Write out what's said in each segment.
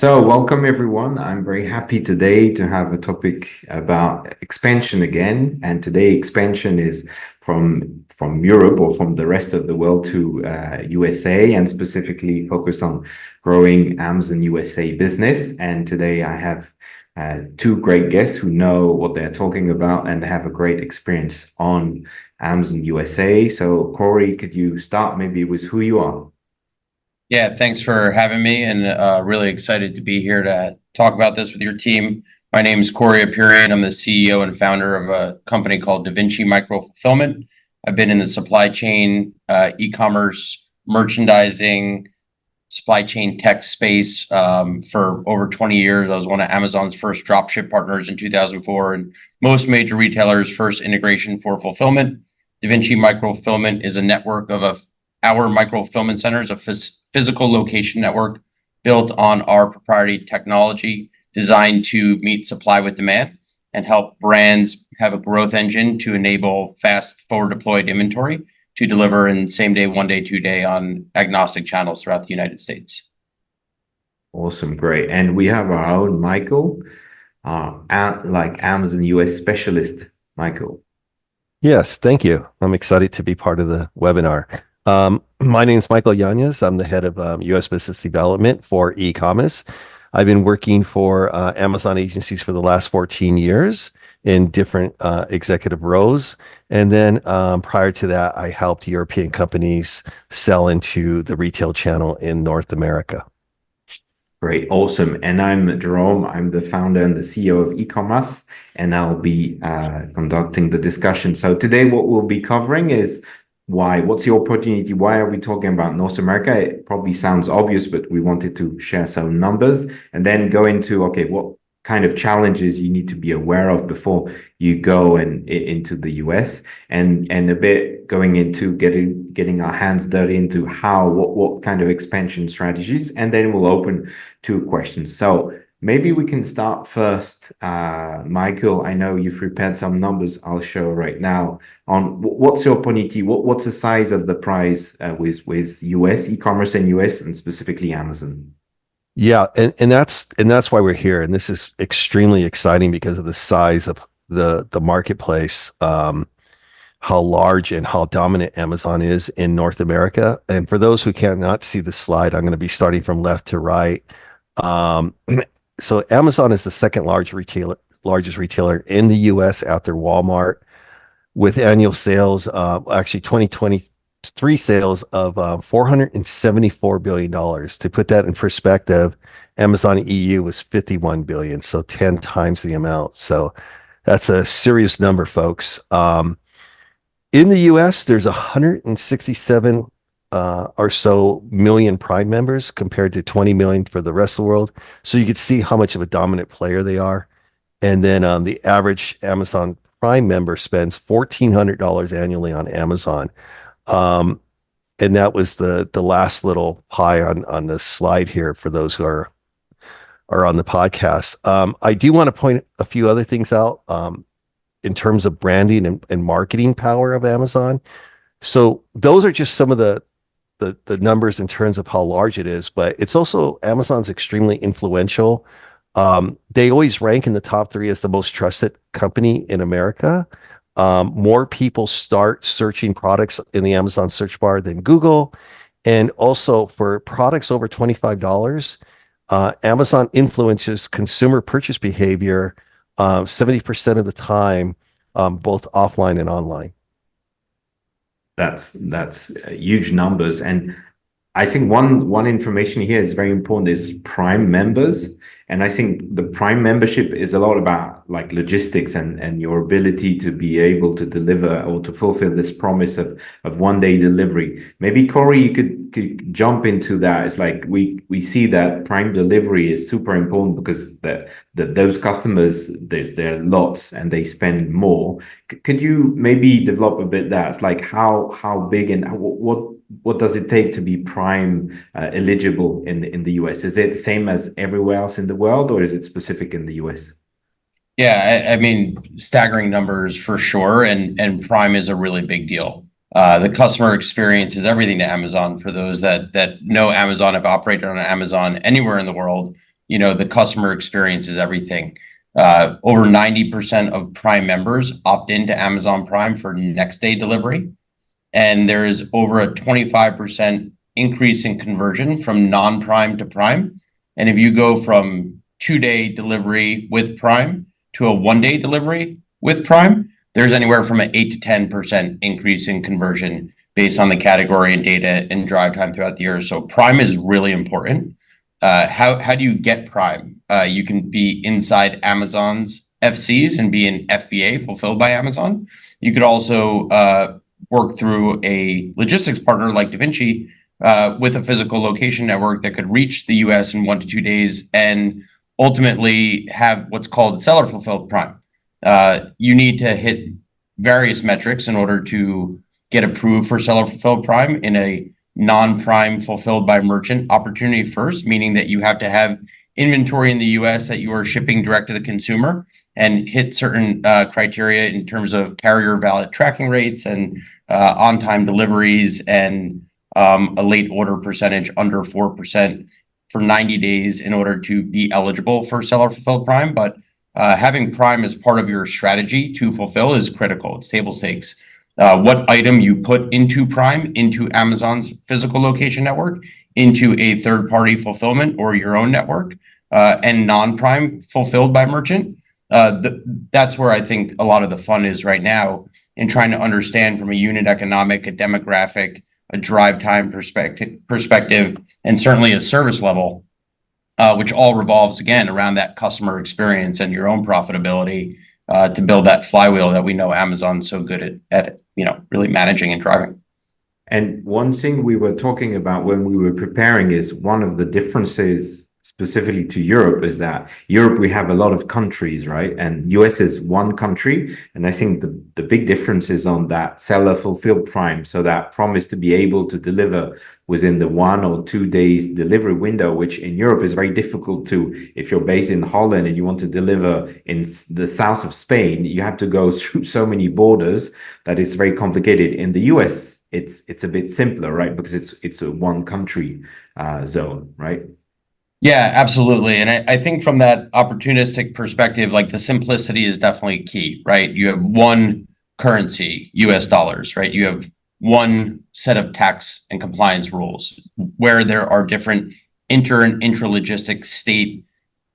So, welcome everyone. I'm very happy today to have a topic about expansion again. And today, expansion is from Europe or from the rest of the world to USA, and specifically focused on growing Amazon USA business. And today, I have two great guests who know what they're talking about and they have a great experience on Amazon USA. So, Corey, could you start maybe with who you are? Yeah, thanks for having me, and really excited to be here to talk about this with your team. My name is Corey Apurian. I'm the CEO and founder of a company called DaVinci Micro Fulfillment. I've been in the supply chain, e-commerce, merchandising, supply chain tech space for over 20 years. I was one of Amazon's first dropship partners in 2004, and most major retailers' first integration for fulfillment. DaVinci Micro Fulfillment is a network of our micro fulfillment centers, a physical location network built on our proprietary technology designed to meet supply with demand and help brands have a growth engine to enable fast forward deployed inventory to deliver in same day, 1 day, 2 day on agnostic channels throughout the United States. Awesome, great. And we have our own Michael, like Amazon US specialist, Michael. Yes, thank you. I'm excited to be part of the webinar. My name is Michael Yanez. I'm the head of U.S. Business Development for e-Comas. I've been working for Amazon agencies for the last 14 years in different executive roles. And then prior to that, I helped European companies sell into the retail channel in North America. Great, awesome. And I'm Jerome. I'm the founder and the CEO of e-Comas, and I'll be conducting the discussion. So today, what we'll be covering is what's the opportunity? Why are we talking about North America? It probably sounds obvious, but we wanted to share some numbers and then go into, okay, what kind of challenges you need to be aware of before you go into the US, and a bit going into getting our hands dirty into what kind of expansion strategies, and then we'll open to questions. So maybe we can start first. Michael, I know you've prepared some numbers I'll show right now on what's your opportunity, what's the size of the prize with US e-commerce and US and specifically Amazon. Yeah, and that's why we're here. And this is extremely exciting because of the size of the marketplace, how large and how dominant Amazon is in North America. And for those who cannot see the slide, I'm going to be starting from left to right. So Amazon is the second largest retailer in the US after Walmart, with annual sales, actually 2023 sales of $474 billion. To put that in perspective, Amazon EU was 51 billion, so 10 times the amount. So that's a serious number, folks. In the US, there's 167 or so million Prime members compared to 20 million for the rest of the world. So you can see how much of a dominant player they are. And then the average Amazon Prime member spends $1,400 annually on Amazon. And that was the last little pie on the slide here for those who are on the podcast. I do want to point a few other things out in terms of branding and marketing power of Amazon. So those are just some of the numbers in terms of how large it is, but it's also Amazon's extremely influential. They always rank in the top 3 as the most trusted company in America. More people start searching products in the Amazon search bar than Google. And also for products over $25, Amazon influences consumer purchase behavior 70% of the time, both offline and online. That's huge numbers. And I think one information here is very important is Prime members. And I think the Prime membership is a lot about like logistics and your ability to be able to deliver or to fulfill this promise of 1 day delivery. Maybe Corey, you could jump into that. It's like we see that Prime delivery is super important because those customers, there are lots and they spend more. Could you maybe develop a bit that? It's like how big and what does it take to be Prime eligible in the US? Is it the same as everywhere else in the world, or is it specific in the US? Yeah, I mean, staggering numbers for sure, and Prime is a really big deal. The customer experience is everything to Amazon. For those that know Amazon, have operated on Amazon anywhere in the world, the customer experience is everything. Over 90% of Prime members opt into Amazon Prime for next day delivery. And there is over a 25% increase in conversion from non-Prime to Prime. And if you go from 2-day delivery with Prime to a 1-day delivery with Prime, there's anywhere from an 8 to 10% increase in conversion based on the category and data and drive time throughout the year. So Prime is really important. How do you get Prime? You can be inside Amazon's FCs and be an FBA fulfilled by Amazon. You could also work through a logistics partner like DaVinci with a physical location network that could reach the US in 1 to 2 days and ultimately have what's called seller fulfilled Prime. You need to hit various metrics in order to get approved for seller fulfilled Prime in a non-Prime fulfilled by merchant opportunity first, meaning that you have to have inventory in the US that you are shipping direct to the consumer and hit certain criteria in terms of carrier valid tracking rates and on-time deliveries and a late order percentage under 4% for 90 days in order to be eligible for seller fulfilled Prime. But having Prime as part of your strategy to fulfill is critical. It's table stakes. What item you put into Prime, into Amazon's physical location network, into a third-party fulfillment or your own network, and non-Prime fulfilled by merchant, that's where I think a lot of the fun is right now in trying to understand from a unit economic, a demographic, a drive time perspective, and certainly a service level, which all revolves again around that customer experience and your own profitability to build that flywheel that we know Amazon's so good at really managing and driving. And one thing we were talking about when we were preparing is one of the differences specifically to Europe is that Europe, we have a lot of countries, right? And US is one country. And I think the big difference is on that seller fulfilled Prime. So that promise to be able to deliver within the 1 or 2 days delivery window, which in Europe is very difficult to, if you're based in Holland and you want to deliver in the south of Spain, you have to go through so many borders that it's very complicated. In the US, it's a bit simpler, right? Because it's a one country zone, right? Yeah, absolutely. And I think from that opportunistic perspective, like the simplicity is definitely key, right? You have one currency, US dollars, right? You have one set of tax and compliance rules where there are different inter and intralogistic state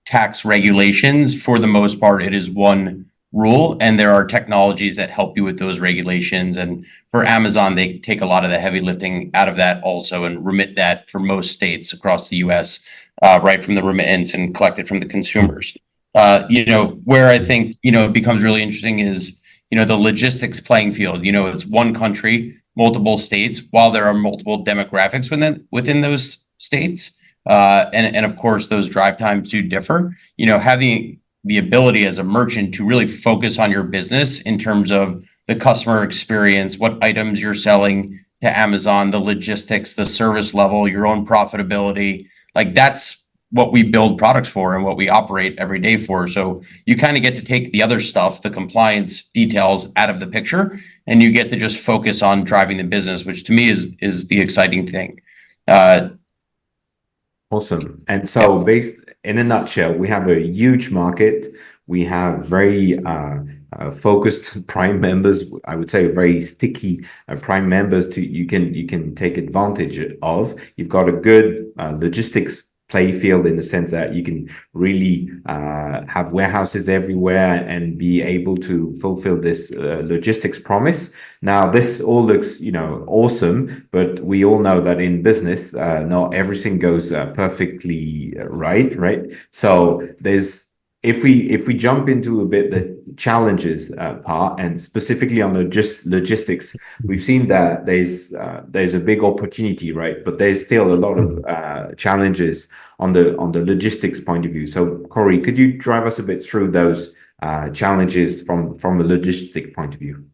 tax regulations. For the most part, it is one rule, and there are technologies that help you with those regulations. And for Amazon, they take a lot of the heavy lifting out of that also and remit that for most states across the US. Right from the remittance and collect it from the consumers. Where I think, it becomes really interesting is, the logistics playing field. It's one country, multiple states, while there are multiple demographics within those states. And of course, those drive times do differ. Having the ability as a merchant to really focus on your business in terms of the customer experience, what items you're selling to Amazon, the logistics, the service level, your own profitability. Like that's what we build products for and what we operate every day for. So you kind of get to take the other stuff, the compliance details out of the picture, and you get to just focus on driving the business, which to me is the exciting thing. Awesome. And so based in a nutshell, we have a huge market. We have very focused Prime members. I would say very sticky Prime members you can take advantage of. You've got a good logistics play field in the sense that you can really have warehouses everywhere and be able to fulfill this logistics promise. Now, this all looks, awesome, but we all know that in business, not everything goes perfectly right? So if we jump into a bit the challenges part, and specifically on logistics, we've seen that there's a big opportunity, right? But there's still a lot of challenges on the logistics point of view. So Corey, could you drive us a bit through those challenges from a logistic point of view?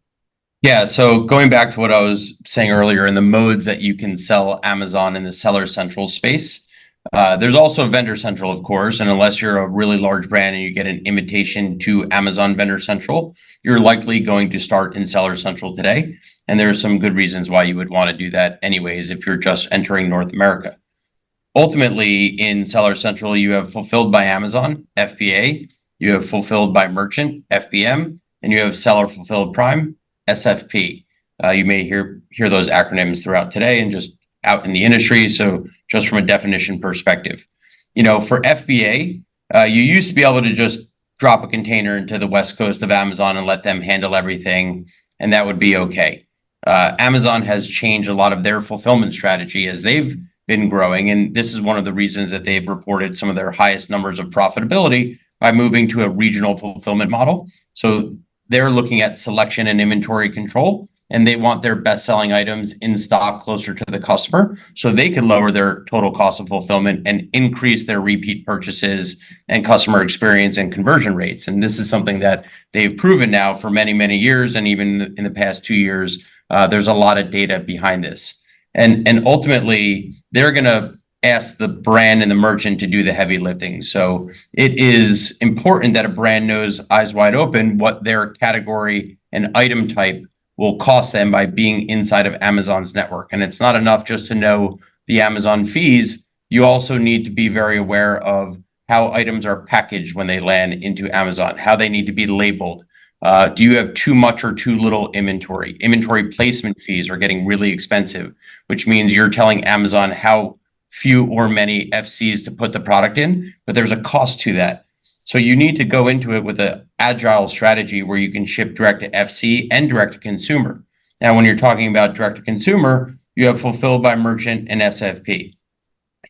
Yeah, so going back to what I was saying earlier in the modes that you can sell Amazon in the Seller Central space. There's also Vendor Central, of course, and unless you're a really large brand and you get an invitation to Amazon Vendor Central, you're likely going to start in Seller Central today. And there are some good reasons why you would want to do that anyways if you're just entering North America. ultimately in Seller Central, you have fulfilled by Amazon, FBA, you have fulfilled by merchant, FBM, and you have seller fulfilled prime, SFP. You may hear those acronyms throughout today and just out in the industry. So just from a definition perspective, for FBA, you used to be able to just drop a container into the West Coast of Amazon and let them handle everything, and that would be okay. Amazon has changed a lot of their fulfillment strategy as they've been growing, and this is one of the reasons that they've reported some of their highest numbers of profitability by moving to a regional fulfillment model. So they're looking at selection and inventory control, and they want their best-selling items in stock closer to the customer so they can lower their total cost of fulfillment and increase their repeat purchases and customer experience and conversion rates. And this is something that they've proven now for many, many years, and even in the past 2 years, there's a lot of data behind this. And ultimately, they're going to ask the brand and the merchant to do the heavy lifting. So it is important that a brand knows eyes wide open what their category and item type will cost them by being inside of Amazon's network. And it's not enough just to know the Amazon fees. You also need to be very aware of how items are packaged when they land into Amazon, how they need to be labeled. Do you have too much or too little inventory? Inventory placement fees are getting really expensive, which means you're telling Amazon how few or many FCs to put the product in, but there's a cost to that. So you need to go into it with an agile strategy where you can ship direct to FC and direct to consumer. Now, when you're talking about direct to consumer, you have fulfilled by merchant and SFP.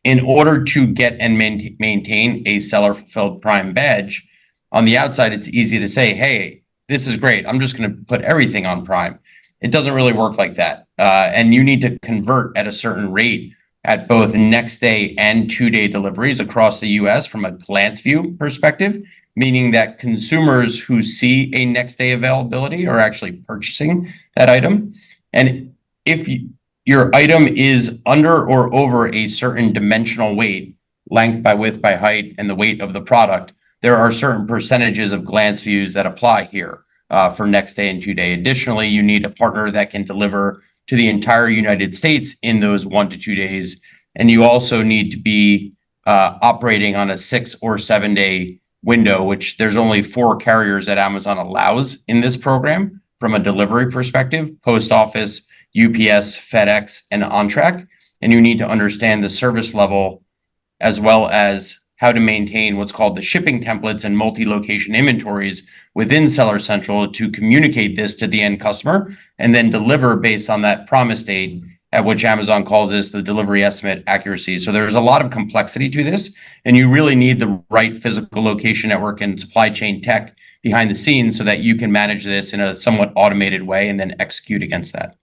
In order to get and maintain a seller fulfilled prime badge, on the outside, it's easy to say, hey, this is great. I'm just going to put everything on prime. It doesn't really work like that. And you need to convert at a certain rate at both next day and 2-day deliveries across the US from a glance view perspective, meaning that consumers who see a next day availability are actually purchasing that item. And if your item is under or over a certain dimensional weight, length by width by height, and the weight of the product, there are certain percentages of glance views that apply here for next day and 2-day. Additionally, you need a partner that can deliver to the entire United States in those 1 to 2 days. And you also need to be operating on a 6 or 7 day window, which there's only 4 carriers that Amazon allows in this program from a delivery perspective: Post Office, UPS, FedEx, and OnTrack. And you need to understand the service level as well as how to maintain what's called the shipping templates and multi-location inventories within Seller Central to communicate this to the end customer and then deliver based on that promise date, at which Amazon calls this the delivery estimate accuracy. So there's a lot of complexity to this, and you really need the right physical location network and supply chain tech behind the scenes so that you can manage this in a somewhat automated way and then execute against that.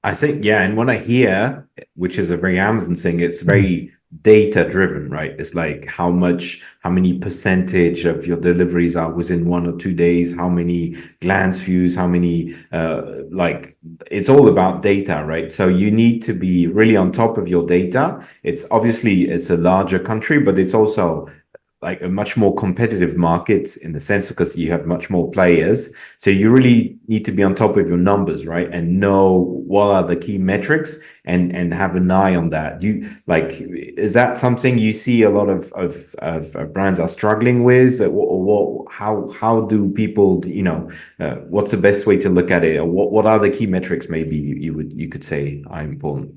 I think, yeah. And what I hear, which is a very Amazon thing, it's very data driven, right? It's like how many percentage of your deliveries are within 1 or 2 days, how many glance views, how many, it's all about data, right? So you need to be really on top of your data. It's a larger country, but it's also like a much more competitive market in the sense because you have much more players. So you really need to be on top of your numbers, right? And know what are the key metrics and have an eye on that. Is that something you see a lot of brands are struggling with? Or how do people, what's the best way to look at it? Or what are the key metrics maybe you could say are important?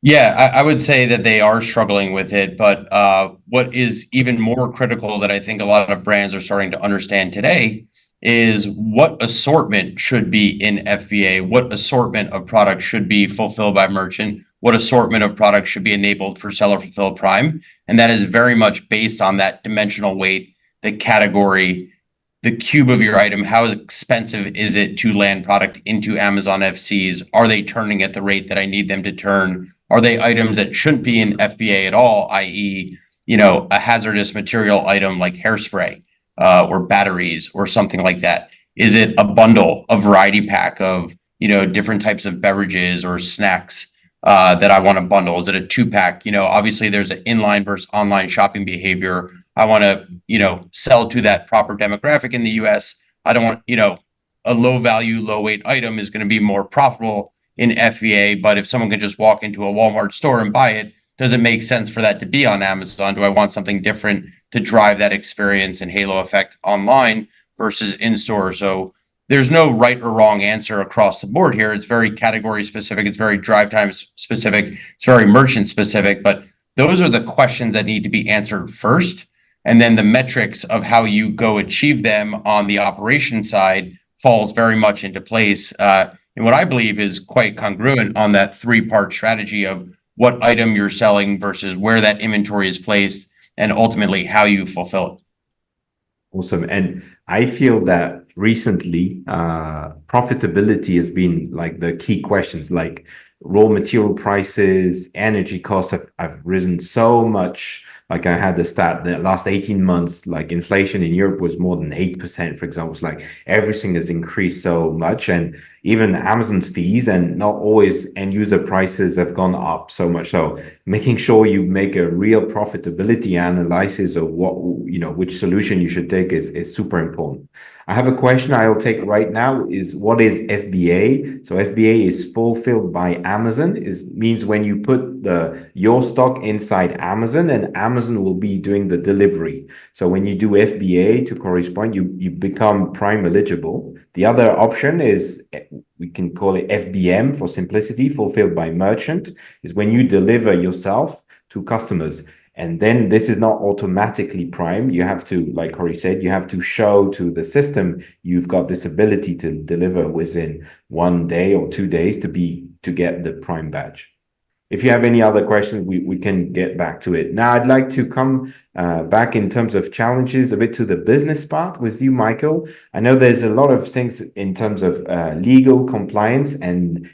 Yeah, I would say that they are struggling with it, but what is even more critical that I think a lot of brands are starting to understand today is what assortment should be in FBA, what assortment of products should be fulfilled by merchant, what assortment of products should be enabled for seller fulfilled prime. And that is very much based on that dimensional weight, the category, the cube of your item. How expensive is it to land product into Amazon FCs? Are they turning at the rate that I need them to turn? Are they items that shouldn't be in FBA at all, i.e., a hazardous material item like hairspray or batteries or something like that? Is it a bundle, a variety pack of different types of beverages or snacks that I want to bundle? Is it a 2-pack? Obviously there's an inline versus online shopping behavior. I want to sell to that proper demographic in the US. I don't want a low value, low weight item is going to be more profitable in FBA, but if someone can just walk into a Walmart store and buy it, does it make sense for that to be on Amazon? Do I want something different to drive that experience and halo effect online versus in store? So there's no right or wrong answer across the board here. It's very category specific. It's very drive time specific. It's very merchant specific, but those are the questions that need to be answered first. And then the metrics of how you go achieve them on the operation side falls very much into place. And what I believe is quite congruent on that three-part strategy of what item you're selling versus where that inventory is placed and ultimately how you fulfill it. Awesome. And I feel that recently, profitability has been like the key questions, like raw material prices, energy costs have risen so much. Like I had the stat the last 18 months, like inflation in Europe was more than 8%, for example. It's like everything has increased so much. And even Amazon's fees and not always end user prices have gone up so much. So making sure you make a real profitability analysis of what, which solution you should take is super important. I have a question I'll take right now is what is FBA? So FBA is fulfilled by Amazon. Means when you put your stock inside Amazon and Amazon will be doing the delivery. So when you do FBA to correspond, you become Prime eligible. The other option is, we can call it FBM for simplicity, fulfilled by merchant, is when you deliver yourself to customers. And then this is not automatically Prime. You have to, like Corey said, you have to show to the system you've got this ability to deliver within 1 day or 2 days to get the Prime badge. If you have any other questions, we can get back to it. Now, I'd like to come back in terms of challenges a bit to the business part with you, Michael. I know there's a lot of things in terms of legal compliance and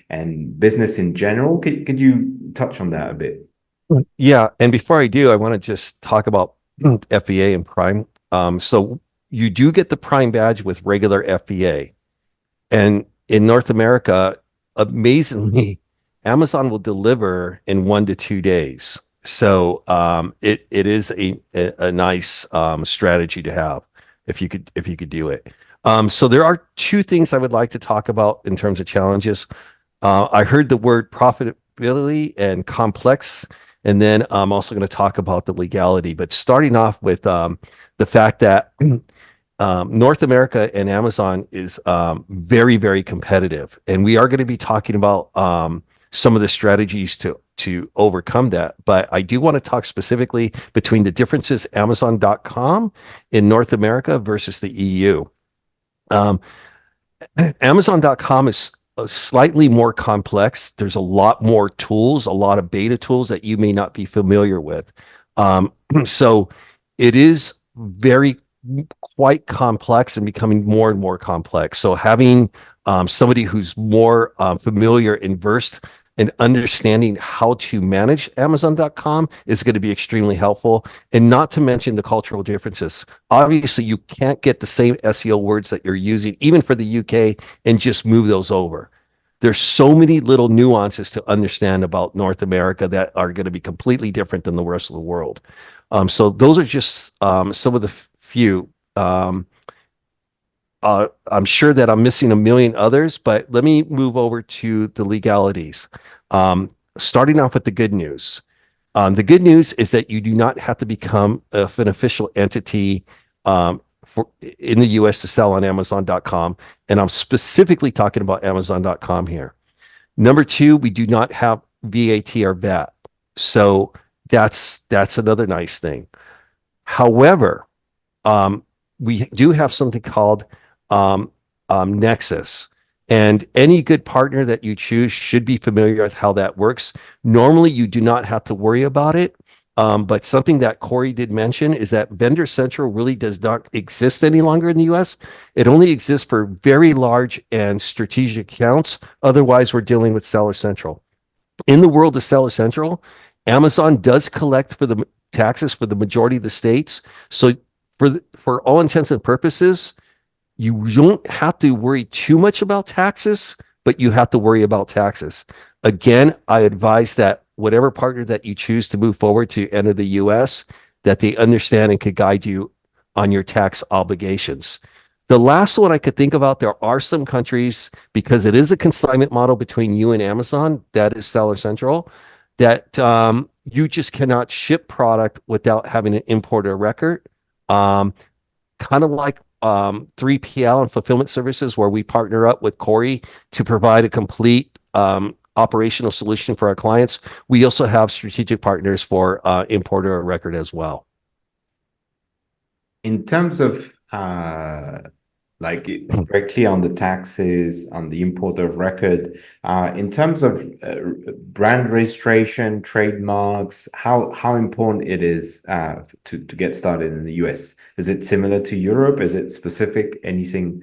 business in general. Could you touch on that a bit? Yeah, and before I do, I want to just talk about FBA and Prime. So you do get the Prime badge with regular FBA, and in North America, amazingly, Amazon will deliver in 1 to 2 days. So it is a nice strategy to have if you could do it. So there are two things I would like to talk about in terms of challenges. I heard the word profitability and complex. And then I'm also going to talk about the legality, but starting off with the fact that North America and Amazon is very, very competitive. And we are going to be talking about some of the strategies to overcome that. But I do want to talk specifically between the differences Amazon.com in North America versus the EU. Amazon.com is slightly more complex. There's a lot more tools, a lot of beta tools that you may not be familiar with. So it is quite complex and becoming more and more complex. So having somebody who's more familiar and versed in understanding how to manage Amazon.com is going to be extremely helpful. And not to mention the cultural differences. Obviously, you can't get the same SEO words that you're using, even for the UK, and just move those over. There's so many little nuances to understand about North America that are going to be completely different than the rest of the world. So those are just some of the few. I'm sure that I'm missing a million others, but let me move over to the legalities. Starting off with the good news. The good news is that you do not have to become an official entity in the US to sell on Amazon.com. And I'm specifically talking about Amazon.com here. Number two, we do not have VAT or VAT. So that's another nice thing. However, we do have something called Nexus. And any good partner that you choose should be familiar with how that works. Normally, you do not have to worry about it. But something that Corey did mention is that Vendor Central really does not exist any longer in the US. It only exists for very large and strategic accounts. Otherwise, we're dealing with Seller Central. In the world of Seller Central, Amazon does collect for the taxes for the majority of the states. So for all intents and purposes, you don't have to worry too much about taxes, but you have to worry about taxes. Again, I advise that whatever partner that you choose to move forward to enter the US, that they understand and could guide you on your tax obligations. The last one I could think about, there are some countries, because it is a consignment model between you and Amazon, that is Seller Central, that you just cannot ship product without having an importer record. Um, Kind of like 3PL and fulfillment services, where we partner up with Corey to provide a complete operational solution for our clients. We also have strategic partners for importer of record as well. In terms of like directly on the taxes, on the import of record, in terms of brand registration, trademarks, how important it is to get started in the US? Is it similar to Europe? Is it specific? Anything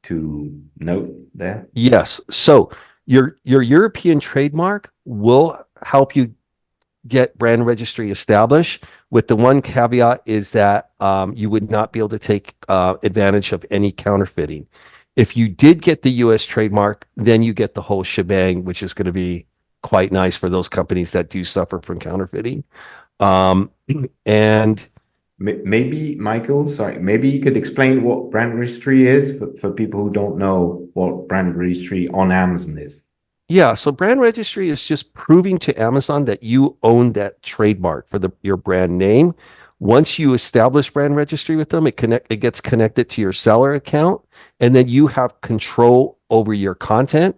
to note there? Yes. So your European trademark will help you get brand registry established, with the one caveat is that you would not be able to take advantage of any counterfeiting. If you did get the US trademark, then you get the whole shebang, which is going to be quite nice for those companies that do suffer from counterfeiting. Um, and Maybe, Michael, sorry, maybe you could explain what brand registry is for people who don't know what brand registry on Amazon is. Yeah, so brand registry is just proving to Amazon that you own that trademark for your brand name. Once you establish brand registry with them, it gets connected to your seller account, and then you have control over your content.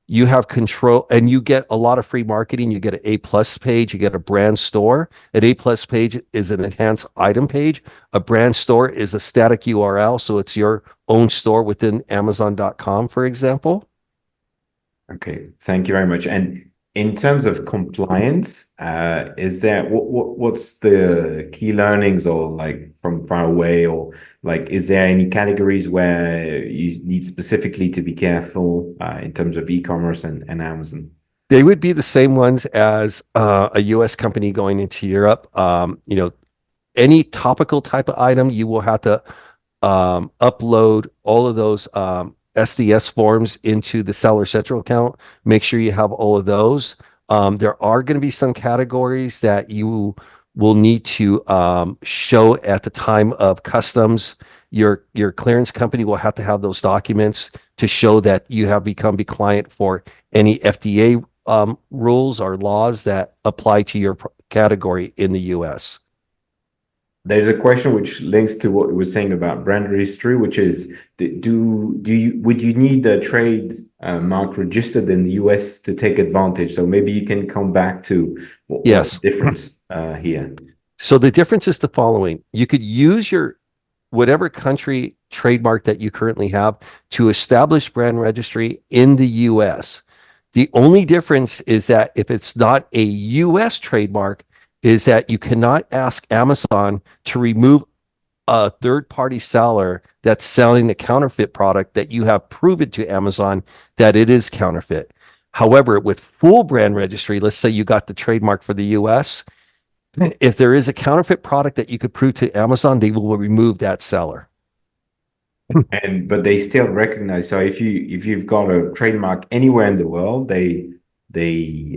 You have control, and you get a lot of free marketing. You get an A+ page, you get a brand store. An A+ page is an enhanced item page. A brand store is a static URL, so it's your own store within Amazon.com, for example. Okay, thank you very much. And in terms of compliance, is there what's the key learnings, or like from far away, or like is there any categories where you need specifically to be careful in terms of e-commerce and Amazon? They would be the same ones as a US company going into Europe. Any topical type of item, you will have to upload all of those SDS forms into the Seller Central account. Make sure you have all of those. There are going to be some categories that you will need to show at the time of customs. Your clearance company will have to have those documents to show that you have become compliant for any FDA rules or laws that apply to your category in the US. There's a question which links to what we were saying about brand registry, which is would you need a trade mark registered in the US to take advantage? So maybe you can come back to what's Yes. the difference here. So the difference is the following. You could use your whatever country trademark that you currently have to establish brand registry in the US. The only difference is that if it's not a US trademark, is that you cannot ask Amazon to remove a third-party seller that's selling a counterfeit product that you have proven to Amazon that it is counterfeit. However, with full brand registry, let's say you got the trademark for the US, if there is a counterfeit product that you could prove to Amazon, they will remove that seller. But they still recognize. So if you've got a trademark anywhere in the world, they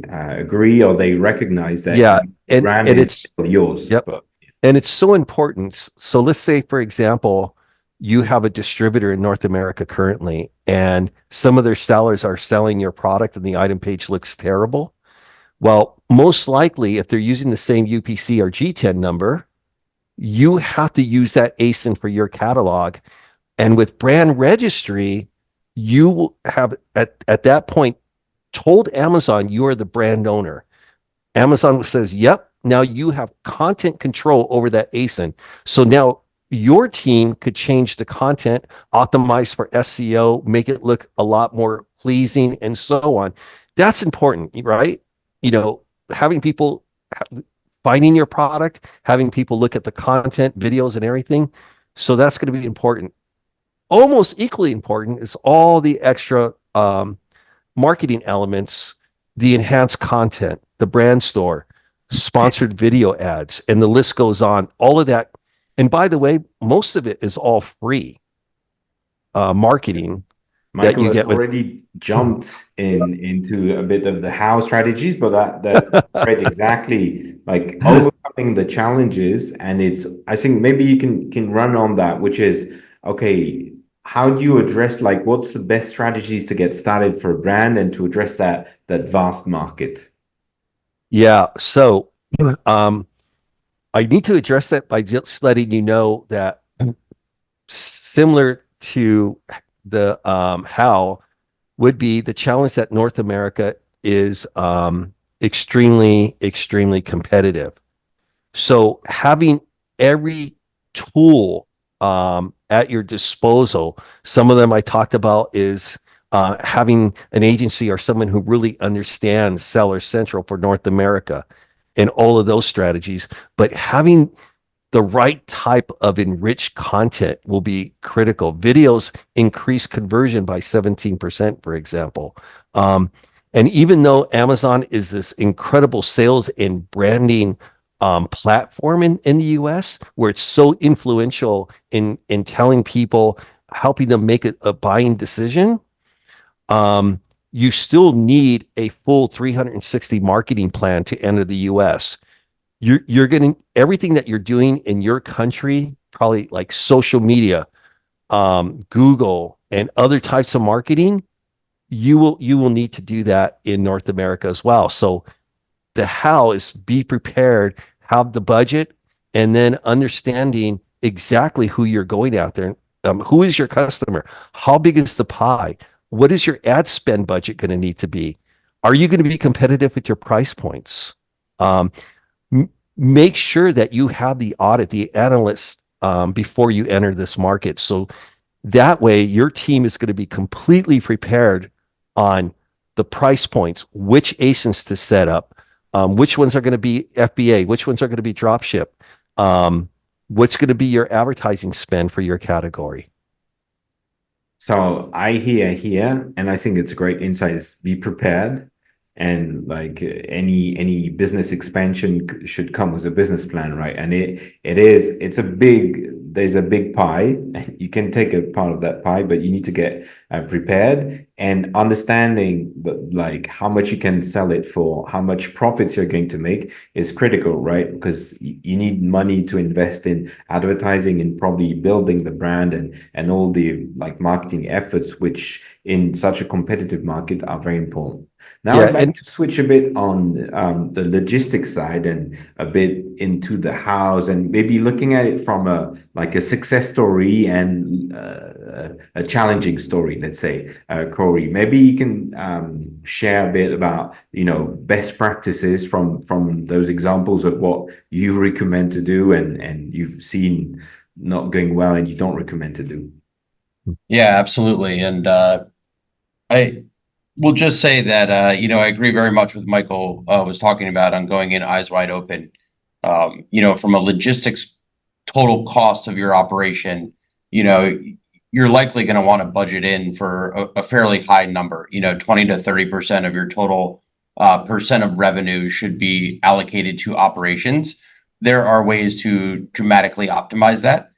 agree, or they recognize that Yeah, the brand and is it's still yours. yep. But And it's so important. So let's say, for example, you have a distributor in North America currently, and some of their sellers are selling your product and the item page looks terrible. Well, most likely, if they're using the same UPC or G10 number, you have to use that ASIN for your catalog. And with brand registry, you will have at that point told Amazon you are the brand owner. Amazon says, yep, now you have content control over that ASIN. So now your team could change the content, optimize for SEO, make it look a lot more pleasing, and so on. That's important, right? Having people finding your product, having people look at the content, videos, and everything. So that's going to be important. Almost equally important is all the extra marketing elements, the enhanced content, the brand store, sponsored video ads, and the list goes on. All of that. And by the way, most of it is all free marketing that Michael you has get with. already jumped into a bit of the how strategies, but that right, exactly, like overcoming the challenges. And I think maybe you can run on that, which is, okay, how do you address, like, what's the best strategies to get started for a brand and to address that vast market? Yeah. So Um, I need to address that by just letting you know that similar to the how would be the challenge that North America is extremely competitive. So having every tool at your disposal, some of them I talked about is having an agency or someone who really understands Seller Central for North America and all of those strategies, but having the right type of enriched content will be critical. Videos increase conversion by 17%, for example. Um, and even though Amazon is this incredible sales and branding platform in the US, where it's so influential in telling people, helping them make a buying decision, you still need a full 360 marketing plan to enter the US. You're getting everything that you're doing in your country, probably like social media, Google, and other types of marketing. You will need to do that in North America as well. So the how is be prepared, have the budget, and then understanding exactly who you're going out there. Who is your customer? How big is the pie? What is your ad spend budget going to need to be? Are you going to be competitive with your price points? Um, Make sure that you have the audit, the analysts before you enter this market. So that way, your team is going to be completely prepared on the price points, which ASINs to set up, which ones are going to be FBA, which ones are going to be drop ship, what's going to be your advertising spend for your category. So I hear here, and I think it's a great insight, is be prepared. And like any business expansion should come with a business plan, right? And it's a big, there's a big pie. You can take a part of that pie, but you need to get prepared, and understanding like how much you can sell it for, how much profits you're going to make is critical, right? Because you need money to invest in advertising and probably building the brand and all the like marketing efforts, which in such a competitive market are very important. Now Yeah, I'd like and to switch a bit on the logistics side and a bit into the house, and maybe looking at it from a like a success story and a challenging story, let's say. Corey, maybe you can share a bit about, you know, best practices from those examples of what you recommend to do and you've seen not going well and you don't recommend to do. Yeah, absolutely. And I will just say that I agree very much with Michael was talking about on going in eyes wide open. From a logistics total cost of your operation, you're likely going to want to budget in for a fairly high number. 20 to 30% of your total percent of revenue should be allocated to operations. There are ways to dramatically optimize that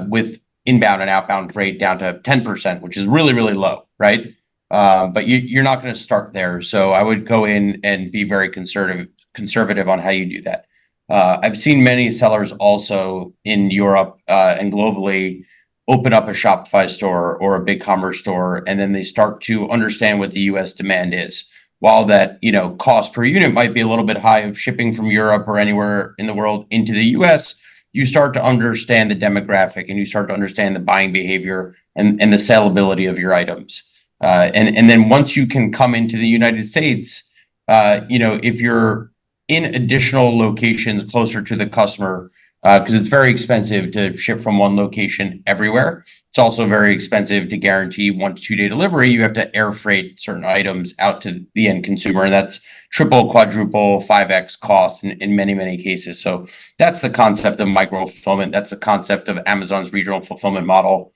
with inbound and outbound freight down to 10%, which is really, really low, right? But you're not going to start there. So I would go in and be very conservative on how you do that. I've seen many sellers also in Europe and globally open up a Shopify store or a BigCommerce store, and then they start to understand what the US demand is. While that, cost per unit might be a little bit high of shipping from Europe or anywhere in the world into the US, you start to understand the demographic and you start to understand the buying behavior and the sellability of your items. And then once you can come into the United States, if you're in additional locations closer to the customer, because it's very expensive to ship from one location everywhere. It's also very expensive to guarantee 1 to 2 day delivery. You have to air freight certain items out to the end consumer, and that's triple, quadruple, 5x cost in many, many cases. So that's the concept of micro fulfillment. That's the concept of Amazon's regional fulfillment model,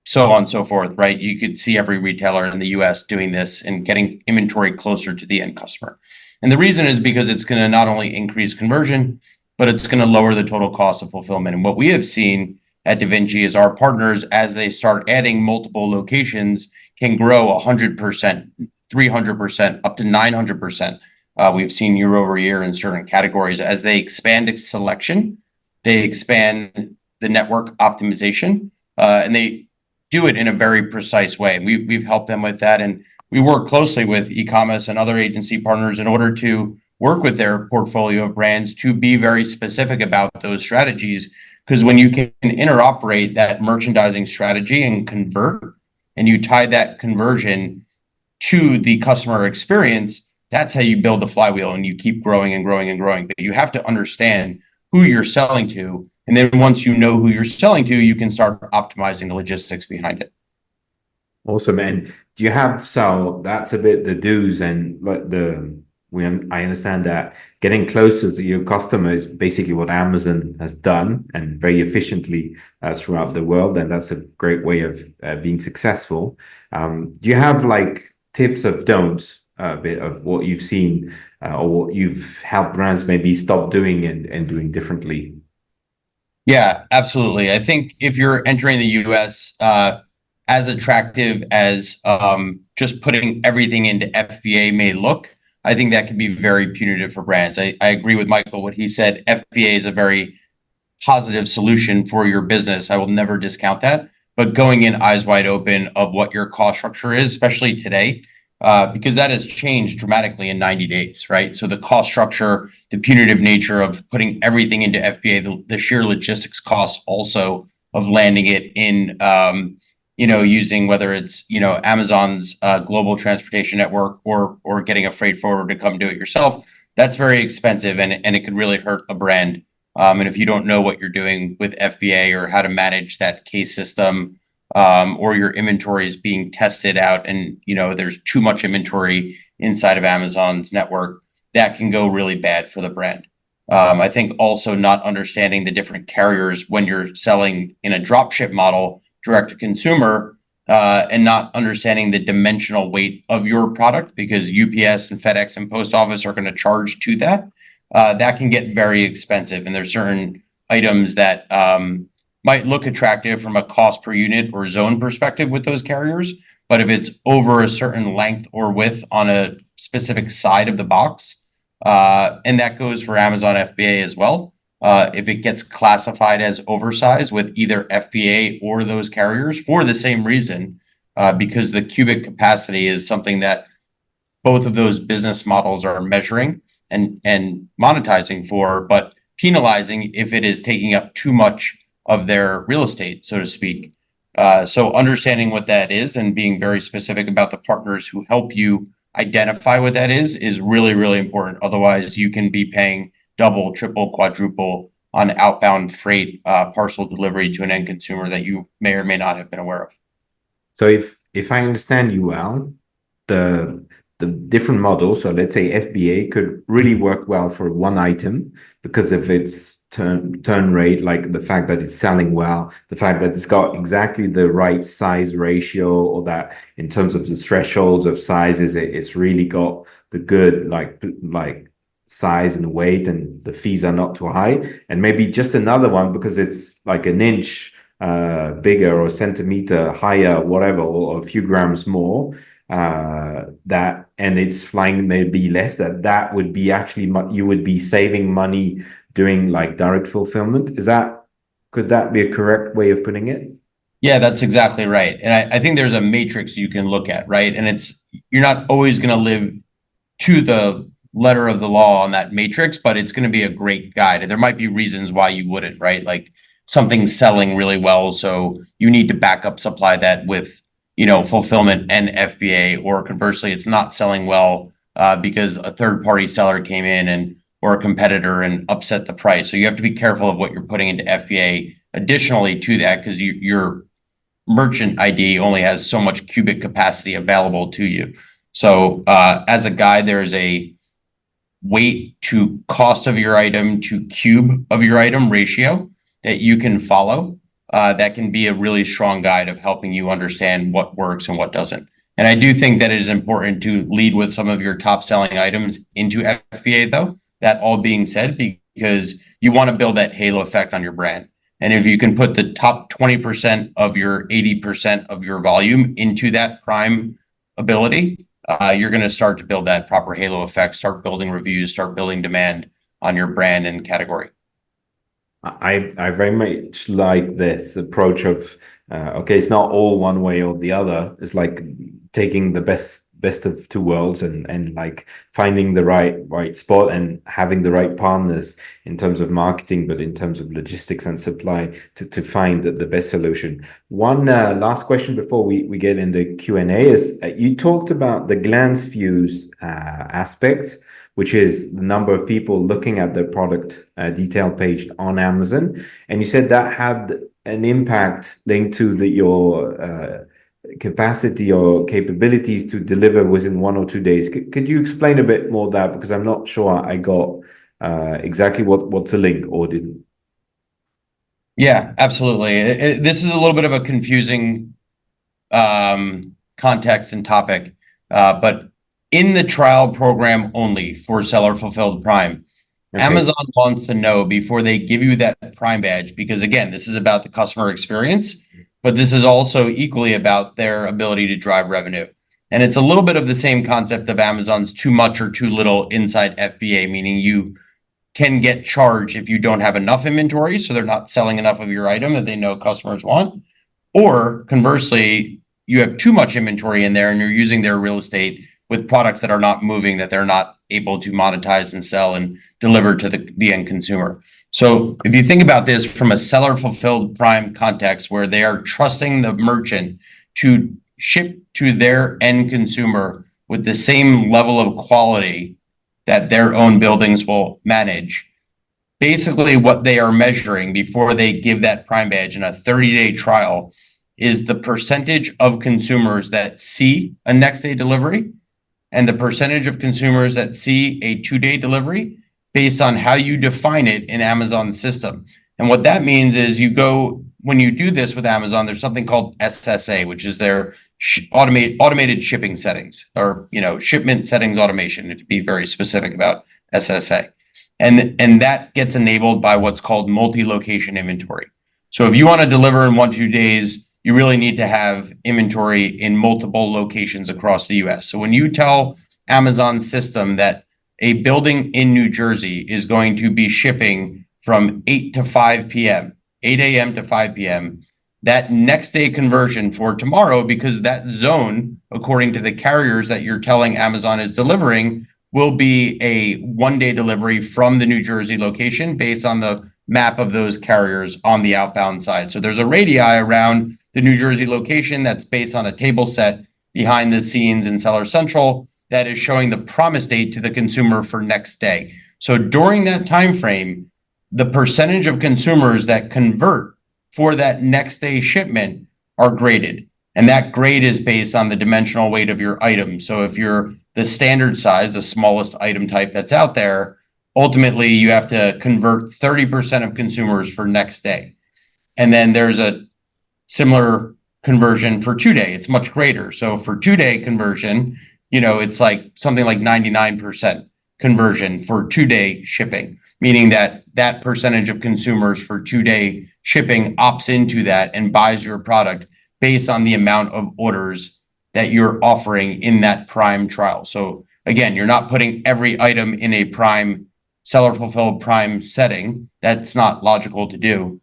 so on and so forth, right? You could see every retailer in the US doing this and getting inventory closer to the end customer. And the reason is because it's going to not only increase conversion, but it's going to lower the total cost of fulfillment. And what we have seen at DaVinci is our partners, as they start adding multiple locations, can grow 100%, 300%, up to 900%. We've seen year over year in certain categories. As they expand its selection, they expand the network optimization, and they do it in a very precise way. We've helped them with that, and we work closely with e-Comas and other agency partners in order to work with their portfolio of brands to be very specific about those strategies. Because when you can interoperate that merchandising strategy and convert, and you tie that conversion to the customer experience, that's how you build the flywheel and you keep growing and growing and growing. But you have to understand who you're selling to. And then once you know who you're selling to, you can start optimizing the logistics behind it. Awesome. And do you have, so that's a bit the do's and like I understand that getting closer to your customer is basically what Amazon has done and very efficiently throughout the world. And that's a great way of being successful. Do you have like tips of don'ts, a bit of what you've seen or what you've helped brands maybe stop doing and doing differently? Yeah, absolutely. I think if you're entering the US, as attractive as just putting everything into FBA may look, I think that can be very punitive for brands. I agree with Michael, what he said. FBA is a very positive solution for your business. I will never discount that. But going in eyes wide open of what your cost structure is, especially today, because that has changed dramatically in 90 days, right? So the cost structure, the punitive nature of putting everything into FBA, the sheer logistics costs also of landing it in, using whether it's, Amazon's global transportation network or getting a freight forwarder to come do it yourself, that's very expensive and it could really hurt a brand. And if you don't know what you're doing with FBA or how to manage that case system, or your inventory is being tested out and there's too much inventory inside of Amazon's network, that can go really bad for the brand. I think also not understanding the different carriers when you're selling in a drop ship model direct to consumer, and not understanding the dimensional weight of your product because UPS and FedEx and post office are going to charge to that. That can get very expensive, and there's certain items that might look attractive from a cost per unit or zone perspective with those carriers, but if it's over a certain length or width on a specific side of the box, and that goes for Amazon FBA as well. If it gets classified as oversized with either FBA or those carriers for the same reason, because the cubic capacity is something that both of those business models are measuring and monetizing for, but penalizing if it is taking up too much of their real estate, so to speak. So understanding what that is and being very specific about the partners who help you identify what that is really, really important. Otherwise, you can be paying double, triple, quadruple on outbound freight, parcel delivery to an end consumer that you may or may not have been aware of. So if I understand you well, the different models, so let's say FBA could really work well for one item because of its turn rate, like the fact that it's selling well, the fact that it's got exactly the right size ratio, or that in terms of the thresholds of sizes, it's really got the good like size and weight, and the fees are not too high. And maybe just another one because it's like an inch bigger or a centimeter higher, whatever, or a few grams more, that, and it's flying maybe less, that would be actually you would be saving money doing like direct fulfillment. Could that be a correct way of putting it? Yeah, that's exactly right. And I think there's a matrix you can look at, right? And you're not always going to live to the letter of the law on that matrix, but it's going to be a great guide. And there might be reasons why you wouldn't, right? Like something's selling really well, so you need to backup supply that with, fulfillment and FBA, or conversely, it's not selling well because a third party seller came in or a competitor and upset the price. So you have to be careful of what you're putting into FBA additionally to that, because your merchant ID only has so much cubic capacity available to you. So as a guide, there is a weight to cost of your item to cube of your item ratio that you can follow. That can be a really strong guide of helping you understand what works and what doesn't. And I do think that it is important to lead with some of your top selling items into FBA though. That all being said, because you want to build that halo effect on your brand. And if you can put the top 20% of your 80% of your volume into that prime ability, you're going to start to build that proper halo effect, start building reviews, start building demand on your brand and category. I very much like this approach of okay, it's not all one way or the other. It's like taking the best of two worlds and like finding the right spot and having the right partners in terms of marketing, but in terms of logistics and supply to find the best solution. One last question before we get in the Q&A is you talked about the glance views aspect, which is the number of people looking at the product detail page on Amazon. And you said that had an impact linked to your capacity or capabilities to deliver within 1 or 2 days. Could you explain a bit more that, because I'm not sure I got exactly what's a link or didn't. Yeah, absolutely. This is a little bit of a confusing context and topic, but in the trial program only for Seller Fulfilled Prime, Okay. Amazon wants to know before they give you that Prime badge, because again, this is about the customer experience, but this is also equally about their ability to drive revenue. And it's a little bit of the same concept of Amazon's too much or too little inside FBA, meaning you can get charged if you don't have enough inventory, so they're not selling enough of your item that they know customers want. Or conversely, you have too much inventory in there and you're using their real estate with products that are not moving, that they're not able to monetize and sell and deliver to the end consumer. So if you think about this from a Seller Fulfilled Prime context, where they are trusting the merchant to ship to their end consumer with the same level of quality that their own buildings will manage, basically what they are measuring before they give that Prime badge in a 30-day trial is the percentage of consumers that see a next day delivery and the percentage of consumers that see a 2-day delivery based on how you define it in Amazon's system. And what that means is when you do this with Amazon, there's something called SSA, which is their automated shipping settings, or shipment settings automation, to be very specific about SSA. And that gets enabled by what's called multi-location inventory. So if you want to deliver in 1-2 days, you really need to have inventory in multiple locations across the US. So when you tell Amazon's system that a building in New Jersey is going to be shipping from 8 to 5 p.m., 8 a.m. to 5 p.m., that next day conversion for tomorrow, because that zone, according to the carriers that you're telling Amazon is delivering, will be a 1-day delivery from the New Jersey location based on the map of those carriers on the outbound side. So there's a radii around the New Jersey location that's based on a table set behind the scenes in Seller Central that is showing the promise date to the consumer for next day. So during that time frame, the percentage of consumers that convert for that next day shipment are graded. And that grade is based on the dimensional weight of your item. So if you're the standard size, the smallest item type that's out there, ultimately you have to convert 30% of consumers for next day. And then there's a similar conversion for 2-day. It's much greater. So for 2-day conversion, it's like something like 99% conversion for 2-day shipping, meaning that percentage of consumers for 2-day shipping opts into that and buys your product based on the amount of orders that you're offering in that Prime trial. So again, you're not putting every item in a Prime Seller Fulfilled Prime setting. That's not logical to do.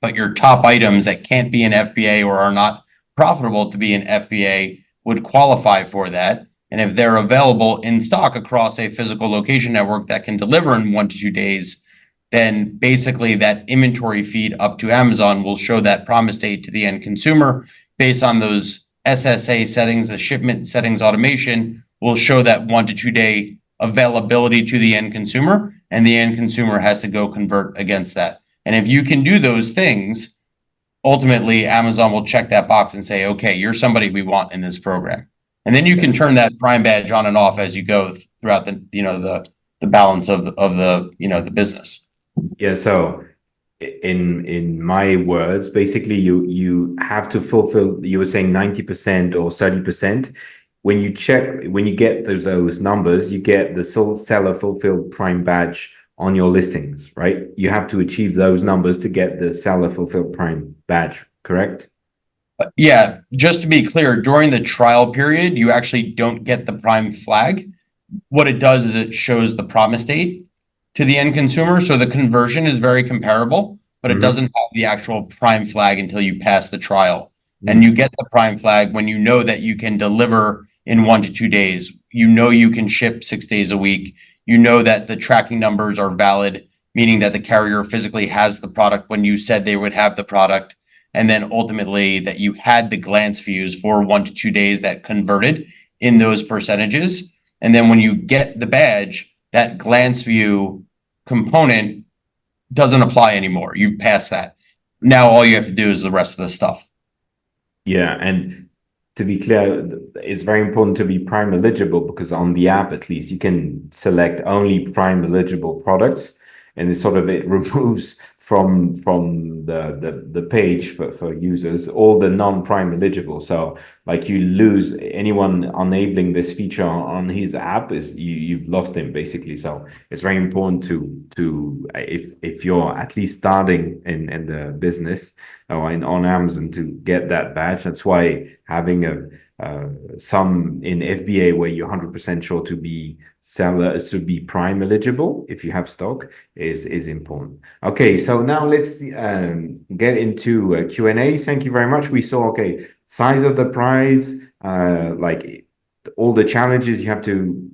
But your top items that can't be in FBA or are not profitable to be in FBA would qualify for that. And if they're available in stock across a physical location network that can deliver in 1 to 2 days, then basically that inventory feed up to Amazon will show that promise date to the end consumer based on those SSA settings. The shipment settings automation will show that 1 to 2 day availability to the end consumer, and the end consumer has to go convert against that. And if you can do those things, ultimately Amazon will check that box and say, okay, you're somebody we want in this program. And then you can turn that Prime badge on and off as you go throughout the balance of the business. Yeah. So in my words, basically you have to fulfill, you were saying 90% or 30%. When you get those numbers, you get the Seller Fulfilled Prime badge on your listings, right? You have to achieve those numbers to get the Seller Fulfilled Prime badge, correct? Yeah, just to be clear, during the trial period, you actually don't get the Prime flag. What it does is it shows the promise date to the end consumer. So the conversion is very comparable, but it doesn't have the actual Prime flag until you pass the trial. And you get the Prime flag when you know that you can deliver in 1 to 2 days. You know you can ship 6 days a week. You know that the tracking numbers are valid, meaning that the carrier physically has the product when you said they would have the product. And then ultimately that you had the glance views for 1 to 2 days that converted in those percentages. And then when you get the badge, that glance view component doesn't apply anymore. You pass that. Now all you have to do is the rest of the stuff. Yeah, and to be clear, it's very important to be Prime eligible, because on the app, at least, you can select only Prime eligible products, and it removes from the page for users all the non-Prime eligible. So like you lose anyone enabling this feature on his app, is you've lost him basically. So it's very important to if you're at least starting in the business or on Amazon, to get that badge. That's why having some in FBA where you're 100% sure to be Prime eligible if you have stock is important. Okay, so now let's get into Q&A. Thank you very much. We saw, okay, size of the prize, like all the challenges you have to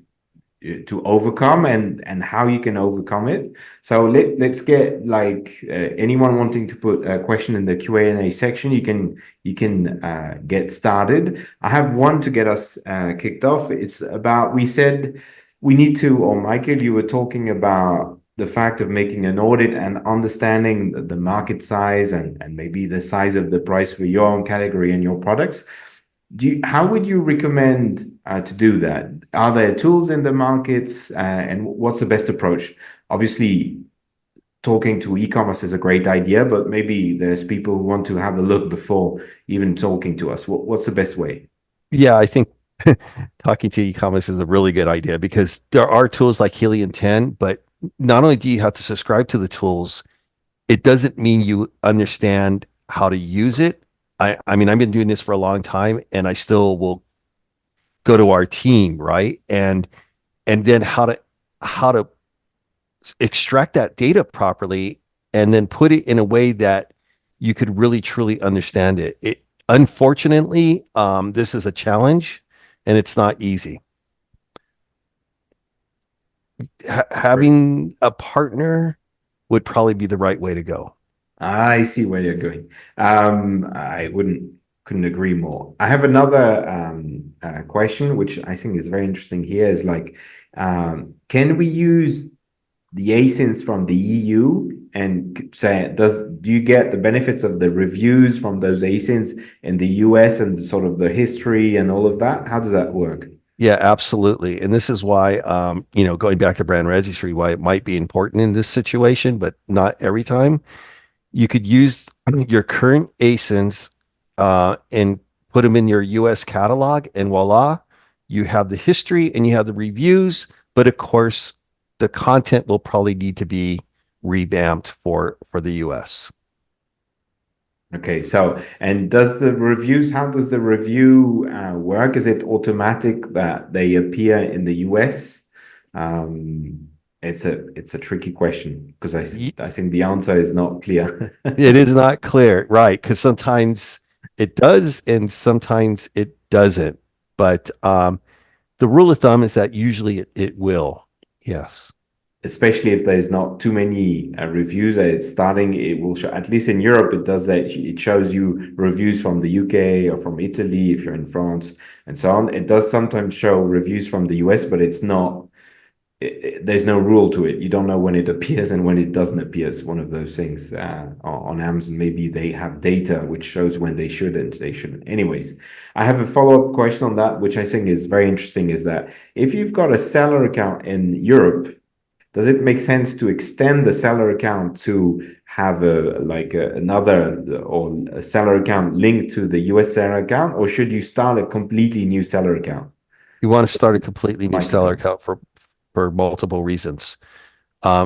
overcome, and how you can overcome it. So let's get like anyone wanting to put a question in the Q&A section, you can get started. I have one to get us kicked off. It's about, we said we need to, or Michael, you were talking about the fact of making an audit and understanding the market size and maybe the size of the price for your own category and your products. How would you recommend to do that? Are there tools in the markets, and what's the best approach? Obviously, talking to e-commerce is a great idea, but maybe there's people who want to have a look before even talking to us. What's the best way? Yeah, I think talking to e-commerce is a really good idea, because there are tools like Helium 10, but not only do you have to subscribe to the tools, it doesn't mean you understand how to use it. I mean, I've been doing this for a long time, and I still will go to our team, right? And then how to extract that data properly, and then put it in a way that you could really truly understand it. Unfortunately, this is a challenge, and it's not easy. Having a partner would probably be the right way to go. I see where you're going. I couldn't agree more. I have another question, which I think is very interesting here. Is like, can we use the ASINs from the EU and say, do you get the benefits of the reviews from those ASINs in the US and sort of the history and all of that? How does that work? Yeah, absolutely. And this is why, going back to brand registry, why it might be important in this situation, but not every time. You could use your current ASINs and put them in your US catalog, and voila, you have the history and you have the reviews. But of course, the content will probably need to be revamped for the US. Okay, so, and how does the review work? Is it automatic that they appear in the US? It's a tricky question, because I think the answer is not clear. It is not clear, right? Because sometimes it does and sometimes it doesn't. But the rule of thumb is that usually it will. Yes. Especially if there's not too many reviews it's starting, it will show, at least in Europe, it does that. It shows you reviews from the UK or from Italy if you're in France and so on. It does sometimes show reviews from the US, but it's not, there's no rule to it. You don't know when it appears and when it doesn't appear. It's one of those things. On Amazon, maybe they have data which shows when they shouldn't. Anyways, I have a follow-up question on that, which I think is very interesting, is that if you've got a seller account in Europe, does it make sense to extend the seller account to have another or a seller account linked to the US seller account, or should you start a completely new seller account? You want to start a completely new Like, seller account for multiple reasons.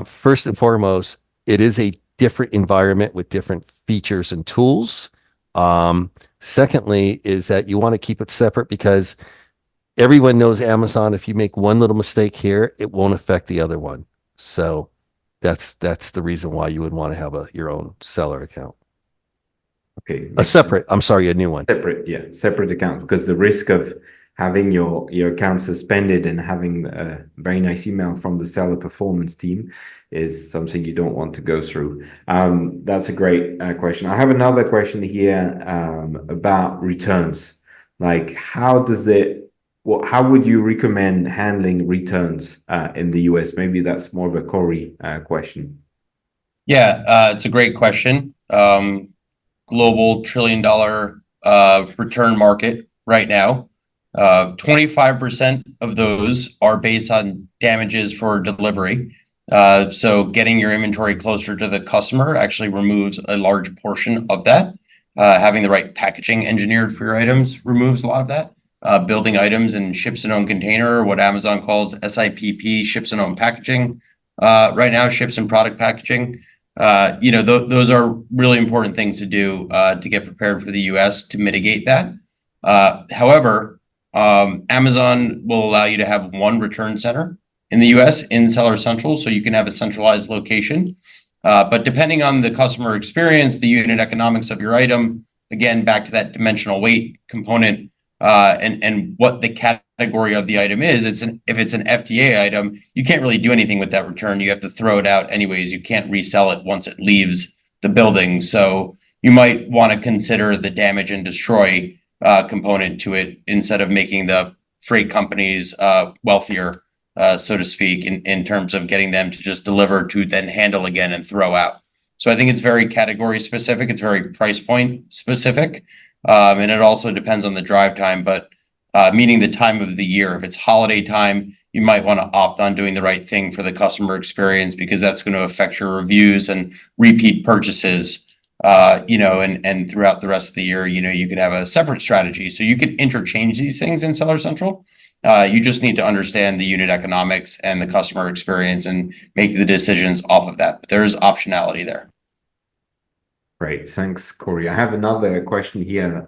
First and foremost, it is a different environment with different features and tools. Secondly, is that you want to keep it separate, because everyone knows Amazon. If you make one little mistake here, it won't affect the other one. So that's the reason why you would want to have your own seller account. Okay, A separate, I'm sorry, a new one. Separate account, because the risk of having your account suspended and having a very nice email from the seller performance team is something you don't want to go through. That's a great question. I have another question here about returns. Like, how would you recommend handling returns in the US? Maybe that's more of a Corey question. Yeah, it's a great question. Global $1 trillion return market right now. 25% of those are based on damages for delivery. So getting your inventory closer to the customer actually removes a large portion of that. Having the right packaging engineered for your items removes a lot of that. Building items in ships in own container, what Amazon calls SIPP, ships in own packaging. Right now, ships and product packaging. Those are really important things to do to get prepared for the US to mitigate that. However, Amazon will allow you to have one return center in the US in Seller Central, so you can have a centralized location. But depending on the customer experience, the unit economics of your item, again, back to that dimensional weight component, and what the category of the item is, if it's an FDA item, you can't really do anything with that return. You have to throw it out anyways. You can't resell it once it leaves the building. So you might want to consider the damage and destroy component to it instead of making the freight companies wealthier, so to speak, in terms of getting them to just deliver to then handle again and throw out. So I think it's very category specific. It's very price point specific. And it also depends on the drive time, but meaning the time of the year. If it's holiday time, you might want to opt on doing the right thing for the customer experience, because that's going to affect your reviews and repeat purchases. And throughout the rest of the year, you could have a separate strategy. So you could interchange these things in Seller Central. You just need to understand the unit economics and the customer experience and make the decisions off of that. But there's optionality there. Great. Thanks, Corey. I have another question here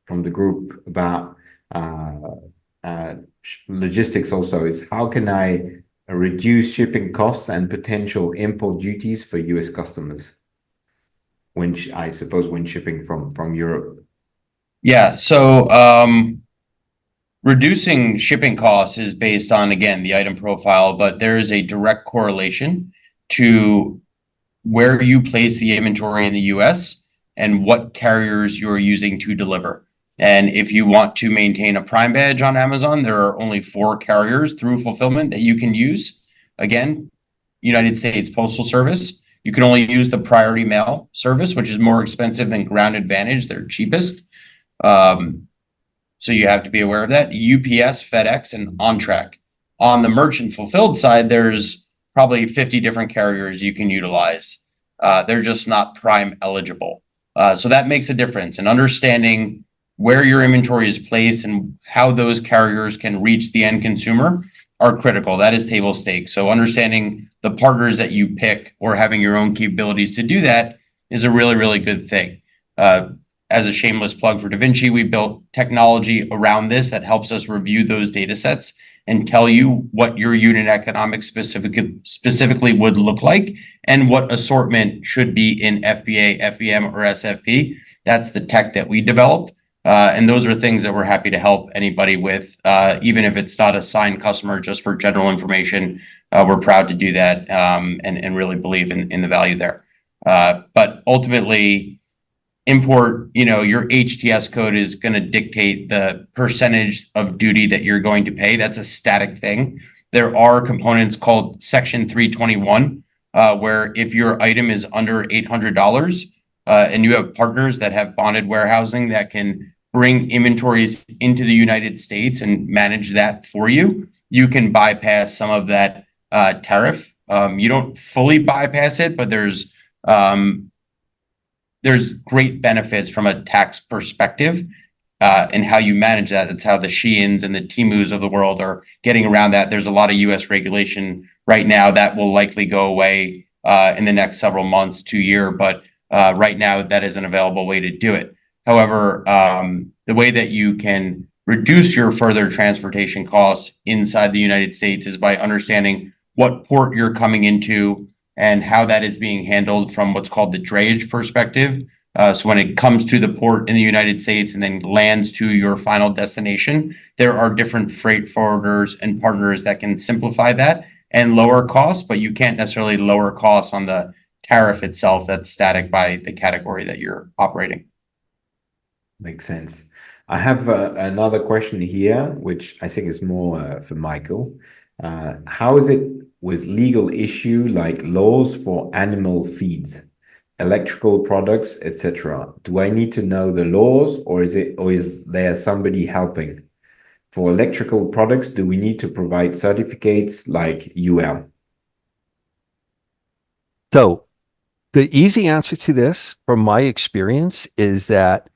from the group about logistics also. Is how can I reduce shipping costs and potential import duties for US customers when shipping from Europe? Yeah. So reducing shipping costs is based on, again, the item profile, but there is a direct correlation to where you place the inventory in the US and what carriers you're using to deliver. And if you want to maintain a Prime badge on Amazon, there are only 4 carriers through fulfillment that you can use. Again, United States Postal Service. You can only use the Priority Mail service, which is more expensive than Ground Advantage. They're cheapest. So you have to be aware of that. UPS, FedEx, and OnTrack. On the merchant fulfilled side, there's probably 50 different carriers you can utilize. They're just not Prime eligible. So that makes a difference. And understanding where your inventory is placed and how those carriers can reach the end consumer are critical. That is table stakes. So understanding the partners that you pick or having your own capabilities to do that is a really, really good thing. As a shameless plug for DaVinci, we built technology around this that helps us review those data sets and tell you what your unit economics specifically would look like and what assortment should be in FBA, FBM, or SFP. That's the tech that we developed. And those are things that we're happy to help anybody with, even if it's not a signed customer, just for general information. We're proud to do that and really believe in the value there. But ultimately, import, your HTS code is going to dictate the percentage of duty that you're going to pay. That's a static thing. There are components called Section 321, where if your item is under $800 and you have partners that have bonded warehousing that can bring inventories into the United States and manage that for you, you can bypass some of that tariff. You don't fully bypass it, but there's great benefits from a tax perspective in how you manage that. That's how the Sheins and the Temus of the world are getting around that. There's a lot of US regulation right now that will likely go away in the next several months to year, but right now that is an available way to do it. However, the way that you can reduce your further transportation costs inside the United States is by understanding what port you're coming into and how that is being handled from what's called the drayage perspective. So when it comes to the port in the United States and then lands to your final destination, there are different freight forwarders and partners that can simplify that and lower costs, but you can't necessarily lower costs on the tariff itself that's static by the category that you're operating. Makes sense. I have another question here, which I think is more for Michael. How is it with legal issue like laws for animal feeds, electrical products, etc.? Do I need to know the laws, or is there somebody helping? For electrical products, do we need to provide certificates like UL? So the easy answer to this, from my experience, is that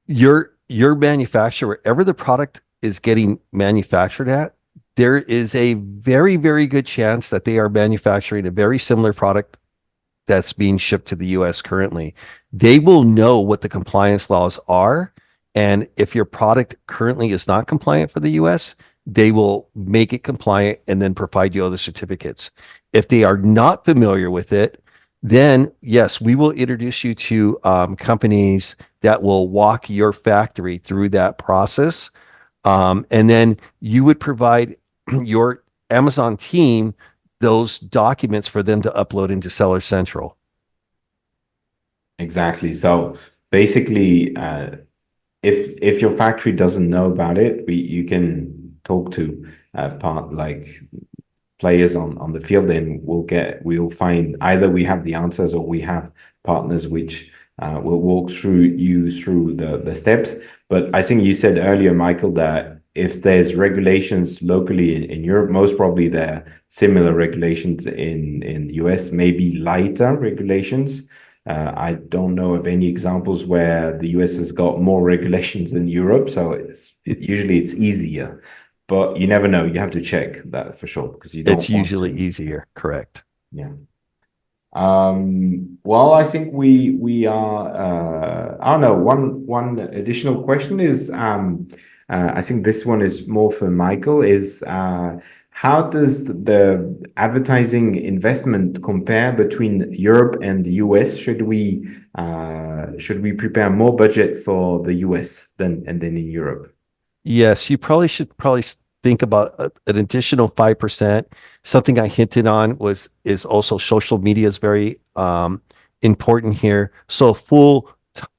your manufacturer, wherever the product is getting manufactured at, there is a very, very good chance that they are manufacturing a very similar product that's being shipped to the US currently. They will know what the compliance laws are. And if your product currently is not compliant for the US, they will make it compliant and then provide you other certificates. If they are not familiar with it, then yes, we will introduce you to companies that will walk your factory through that process. And then you would provide your Amazon team those documents for them to upload into Seller Central. Exactly. So basically, if your factory doesn't know about it, you can talk to part like players on the field, and we'll find either we have the answers or we have partners which will walk you through the steps. But I think you said earlier, Michael, that if there's regulations locally in Europe, most probably there are similar regulations in the US, maybe lighter regulations. I don't know of any examples where the US has got more regulations than Europe, so usually it's easier. But you never know. You have to check that for sure because you It's don't want usually to. easier, correct? Yeah. Well, I think we are. I don't know. One additional question is. I think this one is more for Michael. Is how does the advertising investment compare between Europe and the US? Should we prepare more budget for the US than in Europe? Yes, you probably should think about an additional 5%. Something I hinted on is also social media is very important here. So full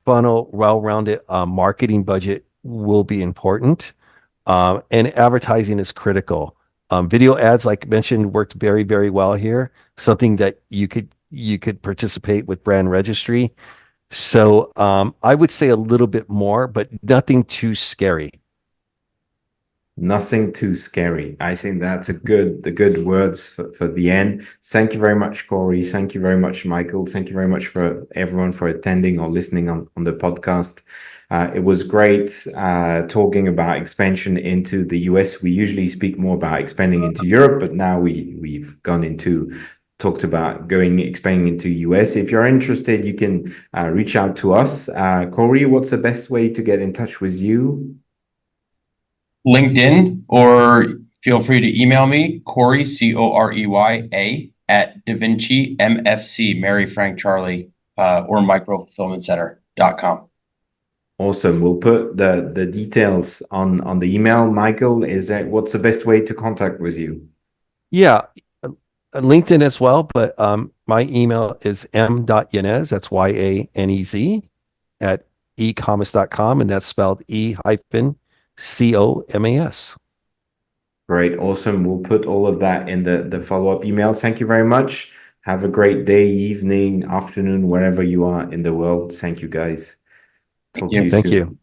funnel, well-rounded marketing budget will be important. And advertising is critical. Video ads, like mentioned, worked very, very well here. Something that you could participate with brand registry. So I would say a little bit more, but nothing too scary. Nothing too scary. I think that's the good words for the end. Thank you very much, Corey. Thank you very much, Michael. Thank you very much for everyone for attending or listening on the podcast. It was great talking about expansion into the US. We usually speak more about expanding into Europe, but now we've gone into talked about expanding into US. If you're interested, you can reach out to us. Corey, what's the best way to get in touch with you? LinkedIn, or feel free to email me, Corey, COREYA, at DaVinci MFC, Mary Frank Charlie, or microfulfillmentcenter.com. Awesome. We'll put the details on the email. Michael, what's the best way to contact with you? Yeah, LinkedIn as well, but my email is m.yanez, that's YANEZ, at e-Comas.com, and that's spelled E-COMAS. Great. Awesome. We'll put all of that in the follow-up email. Thank you very much. Have a great day, evening, afternoon, wherever you are in the world. Thank you, guys. Thank Talk to you. you Thank soon. you.